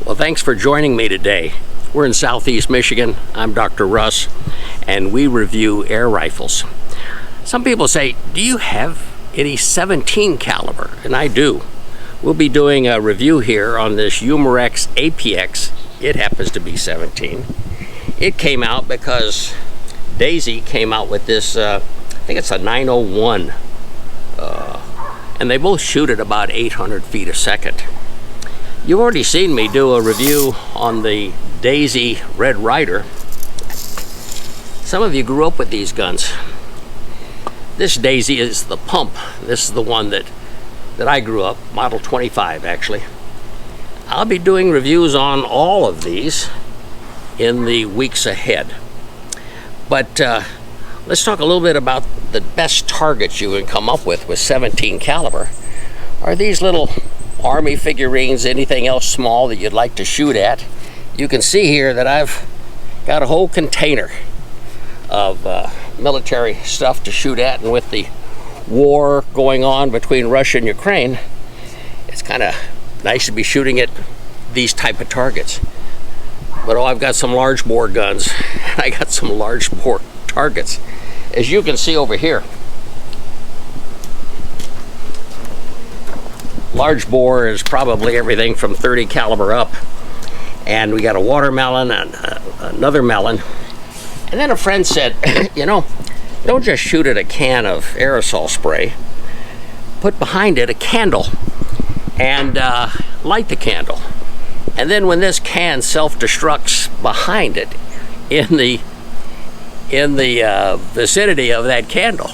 Well, thanks for joining me today. We're in Southeast Michigan. I'm Dr. Russ, and we review air rifles. Some people say, do you have any 17 caliber? And I do. We'll be doing a review here on this Umarex APX. It happens to be 17. It came out because Daisy came out with this, I think it's a 901, and they both shoot at about 800 feet a second. You've already seen me do a review on the Daisy Red Ryder. Some of you grew up with these guns. This Daisy is the pump. This is the one that I grew up, model 25 actually. I'll be doing reviews on all of these in the weeks ahead. But let's talk a little bit about the best targets you can come up with 17 caliber. Are these little Army figurines, anything else small that you'd like to shoot at? You can see here that I've got a whole container of military stuff to shoot at, and with the war going on between Russia and Ukraine, it's kind of nice to be shooting at these type of targets. But I've got some large bore guns, and I got some large bore targets. As you can see over here, large bore is probably everything from 30 caliber up, and we got a watermelon and another melon. And then a friend said, you know, don't just shoot at a can of aerosol spray, put behind it a candle and light the candle, and then when this can self-destructs behind it in the vicinity of that candle,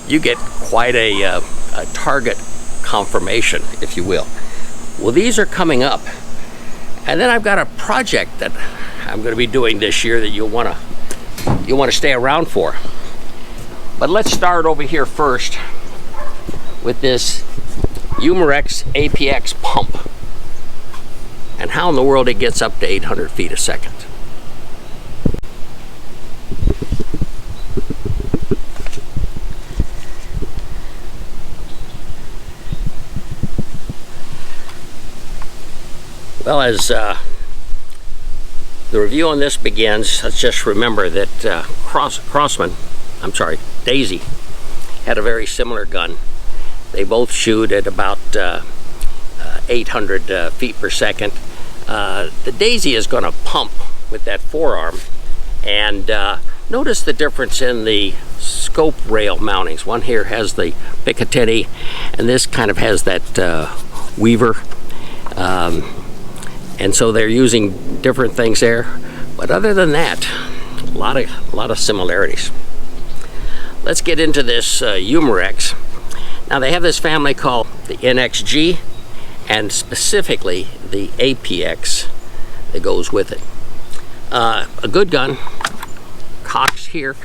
you get quite a target confirmation, if you will. Well, these are coming up, and then I've got a project that I'm going to be doing this year that you'll want to stay around for. But let's start over here first with this Umarex APX pump and how in the world it gets up to 800 feet a second. Well, as the review on this begins, let's just remember that Daisy had a very similar gun. They both shoot at about 800 feet per second. The Daisy is going to pump with that forearm, and notice the difference in the scope rail mountings. One here has the Picatinny, and this kind of has that Weaver. And so they're using different things there, but other than that, a lot of similarities. Let's get into this Umarex. Now they have this family called the NXG, and specifically the APX that goes with it. A good gun cocks here,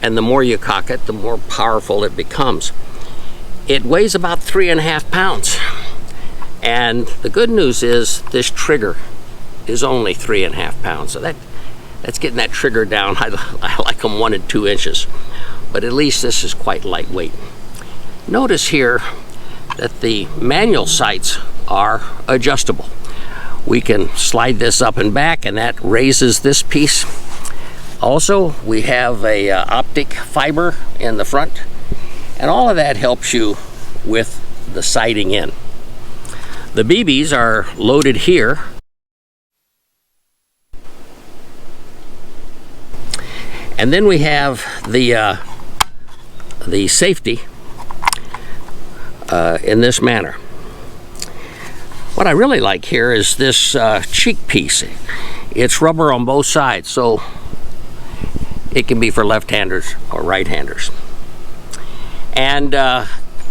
and the more you cock it, the more powerful it becomes. It weighs about 3.5 pounds. And the good news is this trigger is only 3.5 pounds. So that's getting that trigger down. I like them 1 and 2 inches, but at least this is quite lightweight. Notice here that the manual sights are adjustable. We can slide this up and back, and that raises this piece. Also, we have a optic fiber in the front, and all of that helps you with the sighting in. The BBs are loaded here. And then we have the safety in this manner. What I really like here is this cheek piece. It's rubber on both sides, so it can be for left-handers or right-handers. And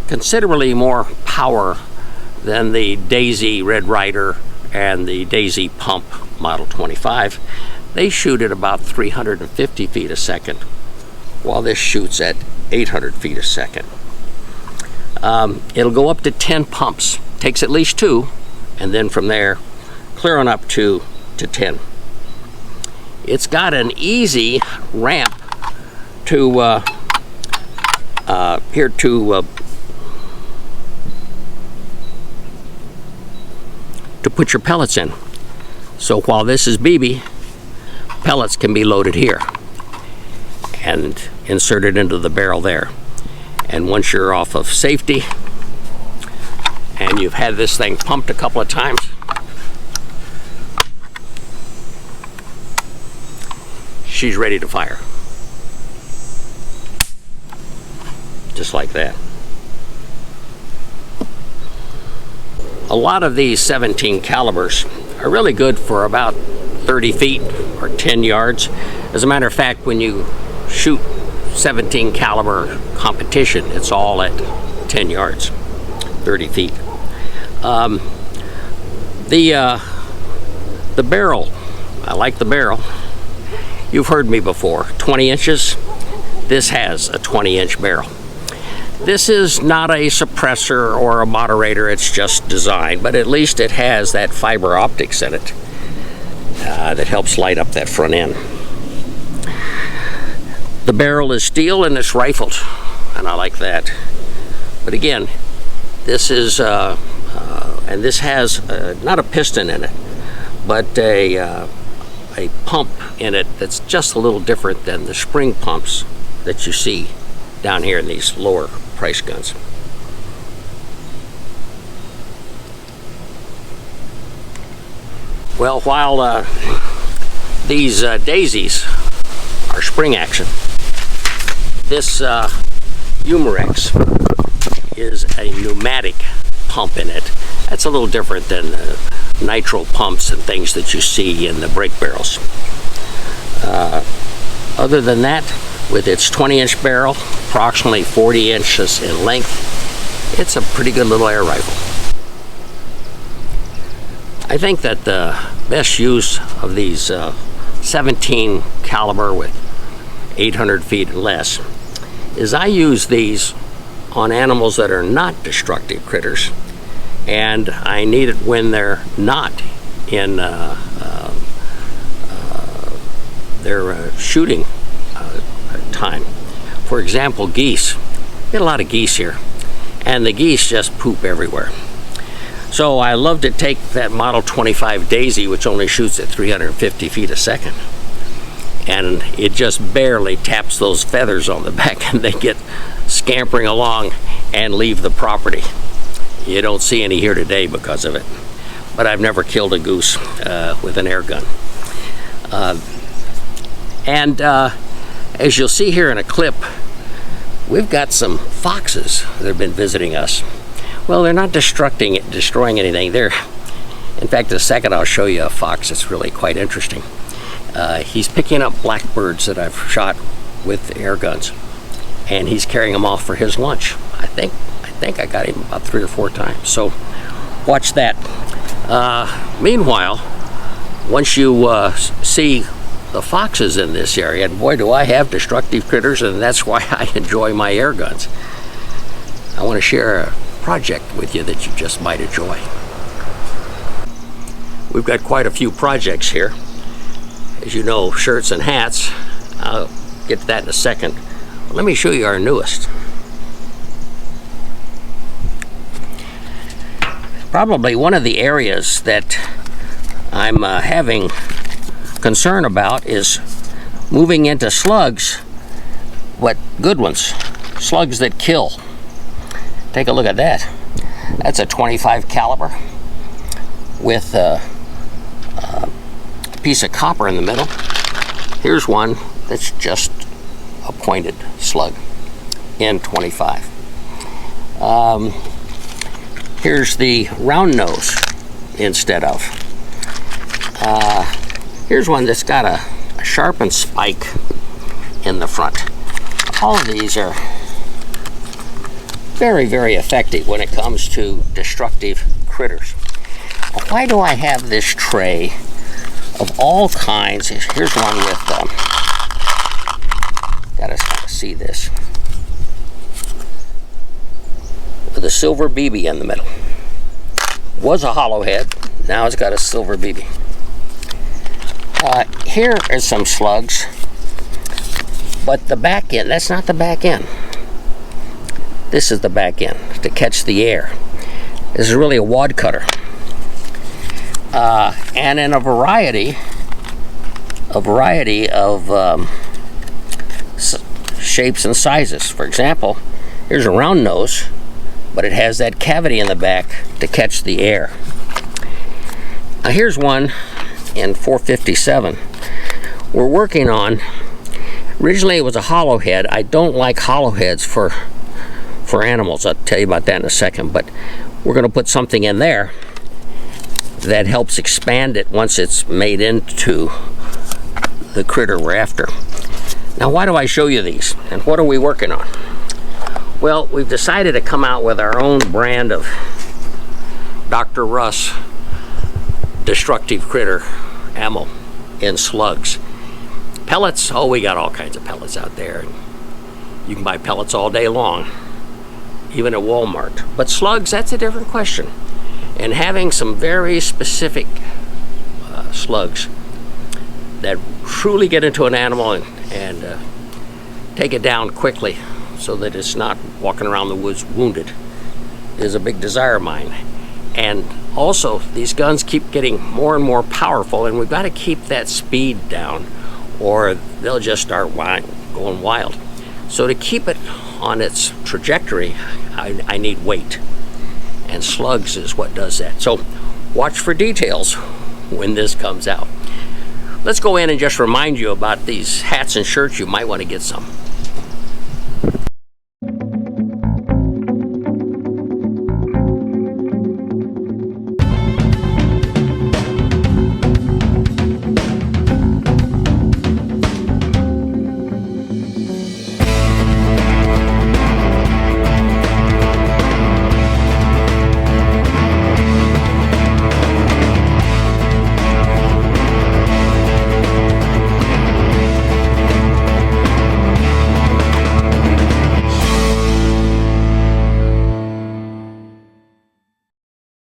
considerably more power than the Daisy Red Ryder and the Daisy Pump Model 25. They shoot at about 350 feet a second, while this shoots at 800 feet a second. It'll go up to 10 pumps. Takes at least 2, and then from there, clear on up to 10. It's got an easy ramp to here to put your pellets in. So while this is BB, pellets can be loaded here and inserted into the barrel there. And once you're off of safety and you've had this thing pumped a couple of times, she's ready to fire. Just like that. A lot of these 17 calibers are really good for about 30 feet or 10 yards. As a matter of fact, when you shoot 17 caliber competition, it's all at 10 yards, 30 feet. The barrel, I like the barrel. You've heard me before, 20 inches. This has a 20-inch barrel. This is not a suppressor or a moderator, it's just design, but at least it has that fiber optics in it that helps light up that front end. The barrel is steel and it's rifled, and I like that. But again, this is, and this has not a piston in it, but a pump in it that's just a little different than the spring pumps that you see down here in these lower price guns. Well, while these daisies are spring action, this Umarex is a pneumatic pump in it. That's a little different than nitro pumps and things that you see in the brake barrels. Other than that, with its 20-inch barrel, approximately 40 inches in length, it's a pretty good little air rifle. I think that the best use of these 17 caliber with 800 feet and less is I use these on animals that are not destructive critters, and I need it when they're not in their shooting time. For example, geese. Get a lot of geese here, and the geese just poop everywhere. So I love to take that Model 25 Daisy, which only shoots at 350 feet a second, and it just barely taps those feathers on the back and they get scampering along and leave the property. You don't see any here today because of it, but I've never killed a goose with an air gun. As you'll see here in a clip, we've got some foxes that have been visiting us. Well, they're not destroying anything. In fact, in a second I'll show you a fox that's really quite interesting. He's picking up blackbirds that I've shot with air guns, and he's carrying them off for his lunch. I think I got him about 3 or 4 times. So watch that. Meanwhile, once you see the foxes in this area, and boy do I have destructive critters, and that's why I enjoy my air guns. I want to share a project with you that you just might enjoy. We've got quite a few projects here. As you know, shirts and hats. I'll get to that in a second. But let me show you our newest. Probably one of the areas that I'm having concern about is moving into slugs, but good ones, slugs that kill. Take a look at that. That's a 25 caliber with a piece of copper in the middle. Here's one that's just a pointed slug in 25. Here's the round nose instead of. Here's one that's got a sharpened spike in the front. All of these are very, very effective when it comes to destructive critters. Why do I have this tray of all kinds? Here's one with, gotta see this, with a silver BB in the middle. Was a hollow head, now it's got a silver BB. Here are some slugs, but the back end, that's not the back end. This is the back end to catch the air. This is really a wad cutter. And in a variety of shapes and sizes. For example, here's a round nose, but it has that cavity in the back to catch the air. Now here's one in 457 we're working on. Originally it was a hollow head. I don't like hollow heads for animals. I'll tell you about that in a second, but we're going to put something in there that helps expand it once it's made into the critter we're after. Now why do I show you these, and what are we working on? Well, we've decided to come out with our own brand of Dr. Russ destructive critter ammo in slugs. Pellets, oh, we got all kinds of pellets out there. You can buy pellets all day long, even at Walmart. But slugs, that's a different question. And having some very specific slugs that truly get into an animal and take it down quickly so that it's not walking around the woods wounded is a big desire of mine. And also, these guns keep getting more and more powerful, and we've got to keep that speed down or they'll just start going wild. So to keep it on its trajectory, I need weight. And slugs is what does that. So watch for details when this comes out. Let's go in and just remind you about these hats and shirts. You might want to get some.